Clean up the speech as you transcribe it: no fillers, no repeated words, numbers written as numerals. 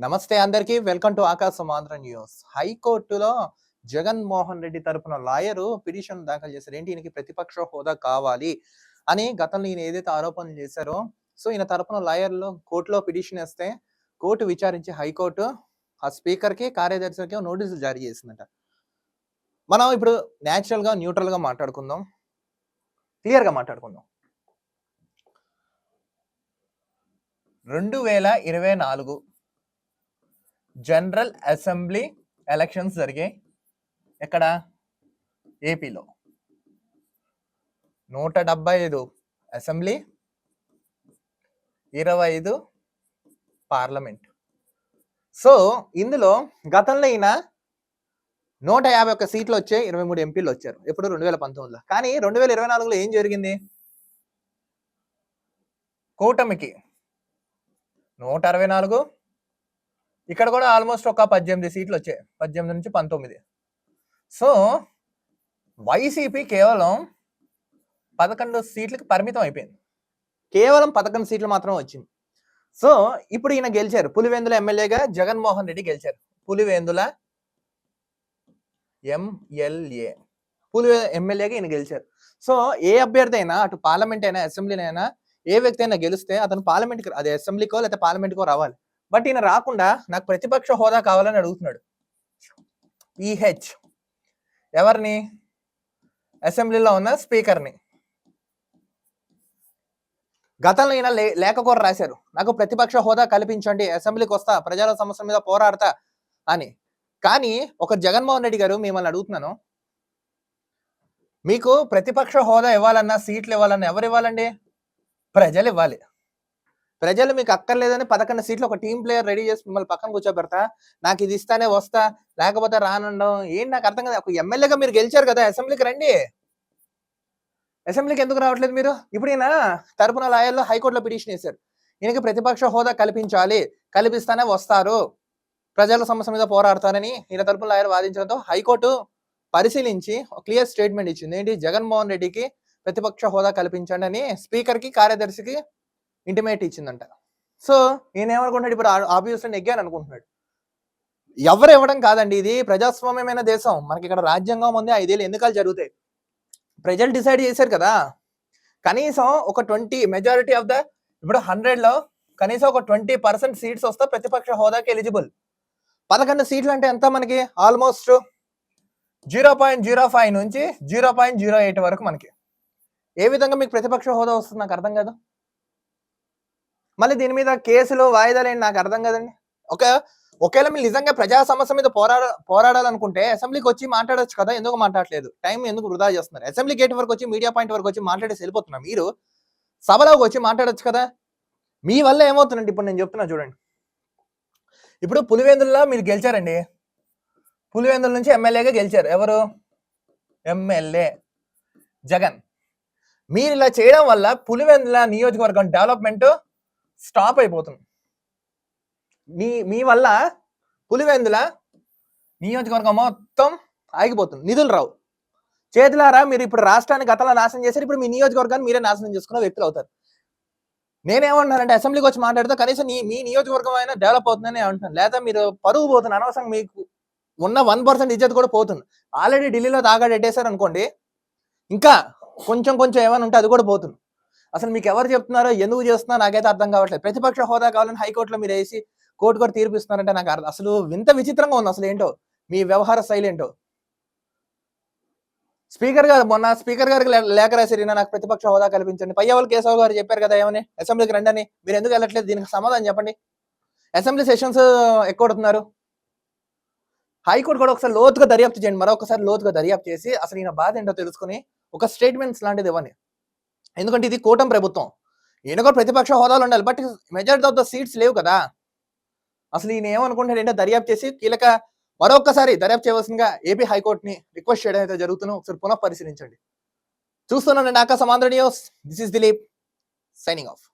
నమస్తే అందరికీ. Welcome to ఆకాశం ఆంధ్ర న్యూస్. హైకోర్టులో జగన్మోహన్ రెడ్డి తరపున లాయరు పిటిషన్ దాఖలు చేశారు. ఏంటి, ఈయనకి ప్రతిపక్ష హోదా కావాలి అని గతంలో ఈయన ఏదైతే ఆరోపణలు చేశారో, సో ఈయన తరపున లాయర్లు కోర్టులో పిటిషన్ వేస్తే కోర్టు విచారించి హైకోర్టు ఆ స్పీకర్కి కార్యదర్శికి నోటీసులు జారీ చేసిందట. మనం ఇప్పుడు న్యూట్రల్గా మాట్లాడుకుందాం, క్లియర్గా మాట్లాడుకుందాం. 2024 జనరల్ అసెంబ్లీ ఎలక్షన్స్ జరిగాయి. ఎక్కడ? ఏపీలో. 175 అసెంబ్లీ, 25 పార్లమెంట్. సో ఇందులో గతంలో ఈయన 151 సీట్లు వచ్చాయి, 23 ఎంపీలు వచ్చారు. ఎప్పుడు? 2019లో. కానీ 2024లో ఏం జరిగింది? కూటమికి 164, ఇక్కడ కూడా ఆల్మోస్ట్ ఒక 18 సీట్లు వచ్చాయి, 18 నుంచి 19. సో వైసీపీ కేవలం 11 సీట్లకి పరిమితం అయిపోయింది. కేవలం 11 సీట్లు మాత్రం వచ్చింది. సో ఇప్పుడు ఈయన గెలిచారు. పులివెందుల ఎమ్మెల్యేగా జగన్మోహన్ రెడ్డి గెలిచారు. పులివెందుల ఎమ్మెల్యేగా ఈయన గెలిచారు. సో ఏ అభ్యర్థి అయినా, అటు పార్లమెంట్ అయినా అసెంబ్లీనైనా, ఏ వ్యక్తి అయినా గెలిస్తే అతను పార్లమెంట్కి, అదే అసెంబ్లీకో లేకపోతే పార్లమెంట్కో రావాలి. బట్ ఈయన రాకుండా నాకు ప్రతిపక్ష హోదా కావాలని అడుగుతున్నాడు. ఈహెచ్ ఎవరిని? అసెంబ్లీలో ఉన్న స్పీకర్ని. గతంలో ఈయన లేఖ కూడా రాశారు, నాకు ప్రతిపక్ష హోదా కల్పించండి, అసెంబ్లీకి వస్తా, ప్రజల సమస్యల మీద పోరాడతా అని. కానీ ఒక జగన్మోహన్ రెడ్డి గారు, మిమ్మల్ని అడుగుతున్నాను, మీకు ప్రతిపక్ష హోదా ఇవ్వాలన్నా, సీట్లు ఇవ్వాలన్నా ఎవరు ఇవ్వాలండి? ప్రజలు ఇవ్వాలి. ప్రజలు మీకు అక్కర్లేదని 11 సీట్లు ఒక టీం ప్లేయర్ రెడీ చేసి మిమ్మల్ని పక్కన కూర్చోబెడతా, నాకు ఇది ఇస్తానే వస్తా, లేకపోతే రానుండం ఏంటి నాకు అర్థం కదా. ఒక ఎమ్మెల్యేగా మీరు గెలిచారు కదా, అసెంబ్లీకి రండి. అసెంబ్లీకి ఎందుకు రావట్లేదు మీరు? ఇప్పుడు ఈయన తరపున లాయర్లు హైకోర్టులో పిటిషన్ వేశారు, ఈయనకి ప్రతిపక్ష హోదా కల్పించాలి, కల్పిస్తానే వస్తారు, ప్రజల సమస్య మీద పోరాడతారని ఈయన తరపున లాయర్ వాదించడంతో హైకోర్టు పరిశీలించి క్లియర్ స్టేట్మెంట్ ఇచ్చింది. ఏంటి? జగన్మోహన్ రెడ్డికి ప్రతిపక్ష హోదా కల్పించండి అని స్పీకర్కి, కార్యదర్శికి ఇంటిమేట్ ఇచ్చిందంట. సో ఈయన ఏమనుకుంటున్నాడు? ఇప్పుడు ఆబ్వియస్లీ నెగ్గాను అనుకుంటున్నాడు. ఎవరు ఇవ్వడం కాదండి, ఇది ప్రజాస్వామ్యమైన దేశం. మనకి ఇక్కడ రాజ్యాంగం ఉంది, 5 ఏళ్ళు ఎన్నికలు జరుగుతాయి, ప్రజలు డిసైడ్ చేశారు కదా. కనీసం ఒక 20 మెజారిటీ ఆఫ్ ద, ఇప్పుడు 100లో కనీసం ఒక 20% సీట్స్ వస్తే ప్రతిపక్ష హోదాకి ఎలిజిబుల్. 11 సీట్లు అంటే ఎంత మనకి? ఆల్మోస్ట్ 0.05 నుంచి 0.08 వరకు మనకి. ఏ విధంగా మీకు ప్రతిపక్ష హోదా వస్తుంది నాకు అర్థం కాదు. మళ్ళీ దీని మీద కేసులు, వాయిదాలు ఏంటి నాకు అర్థం కదండి. ఒకవేళ మీరు నిజంగా ప్రజా సమస్య మీద పోరాడాలనుకుంటే అసెంబ్లీకి వచ్చి మాట్లాడచ్చు కదా, ఎందుకు మాట్లాడలేదు? టైం ఎందుకు వృధా చేస్తున్నారు? అసెంబ్లీ గేట్ వరకు వచ్చి, మీడియా పాయింట్ వరకు వచ్చి మాట్లాడేసి వెళ్ళిపోతున్నారు. మీరు సభలోకి వచ్చి మాట్లాడచ్చు కదా. మీ వల్ల ఏమవుతుందండి, ఇప్పుడు నేను చెప్తున్నా చూడండి. ఇప్పుడు పులివెందులలో మీరు గెలిచారండి, పులివెందుల నుంచి ఎమ్మెల్యేగా గెలిచారు. ఎవరు? ఎమ్మెల్యే జగన్. మీరు ఇలా చేయడం వల్ల పులివెందుల నియోజకవర్గం డెవలప్మెంట్ స్టాప్ అయిపోతుంది. మీ వల్ల పులివెందుల నియోజకవర్గం మొత్తం ఆగిపోతుంది, నిధులు రావు. చేతులారా మీరు ఇప్పుడు రాష్ట్రాన్ని గతంలో నాశనం చేశారు, ఇప్పుడు మీ నియోజకవర్గాన్ని మీరే నాశనం చేసుకున్న వ్యక్తులు అవుతారు. నేనేమంటున్నానంటే, అసెంబ్లీకి వచ్చి మాట్లాడితే కనీసం మీ నియోజకవర్గం అయినా డెవలప్ అవుతుందని అంటున్నాను. లేదా మీరు పరువు పోతుంది, అనవసరంగా మీకు ఉన్న 1% ఇజ్జత్ కూడా పోతుంది. ఆల్రెడీ ఢిల్లీలో తాగాడెట్టేశారు అనుకోండి, ఇంకా కొంచెం ఏమైనా ఉంటే అది కూడా పోతుంది. అసలు మీకు ఎవరు చెప్తున్నారో, ఎందుకు చేస్తున్నారో నాకైతే అర్థం కావట్లేదు. ప్రతిపక్ష హోదా కావాలని హైకోర్టులో మీరు వేసి కోర్టు కూడా తీర్పు ఇస్తున్నారంటే నాకు అసలు వింత విచిత్రంగా ఉంది. అసలు ఏంటో మీ వ్యవహార శైలి ఏంటో. స్పీకర్ గారికి లేఖ రాశారు, నాకు ప్రతిపక్ష హోదా కల్పించండి. పయ్యవల్ కేశవ్ గారు చెప్పారు కదా ఏమని, అసెంబ్లీకి రండి అని. మీరు ఎందుకు వెళ్ళట్లేదు? దీనికి సమాధానం చెప్పండి. Assembly sessions ఎక్కువడుతున్నారు. హైకోర్టు కూడా ఒకసారి లోతుగా దర్యాప్తు చేయండి, మరొకసారి లోతుగా దర్యాప్తు చేసి అసలు ఈయన బాధ ఏంటో తెలుసుకుని ఒక స్టేట్మెంట్స్ లాంటిది ఇవ్వండి. ఎందుకంటే ఇది కూటమి ప్రభుత్వం, ఈయన కూడా ప్రతిపక్ష హోదాలు ఉండాలి, but majority of the seats లేవు కదా. అసలు ఈయన ఏమనుకుంటాడు ఏంటో దర్యాప్తు చేసి మరొకసారి దర్యాప్తు చేయవలసిందిగా ఏపీ హైకోర్టుని రిక్వెస్ట్ చేయడం అయితే జరుగుతుందో ఒకసారి పునః పరిశీలించండి. చూస్తున్నానండి ఆకాశం Andhra news. This is Dilip signing off.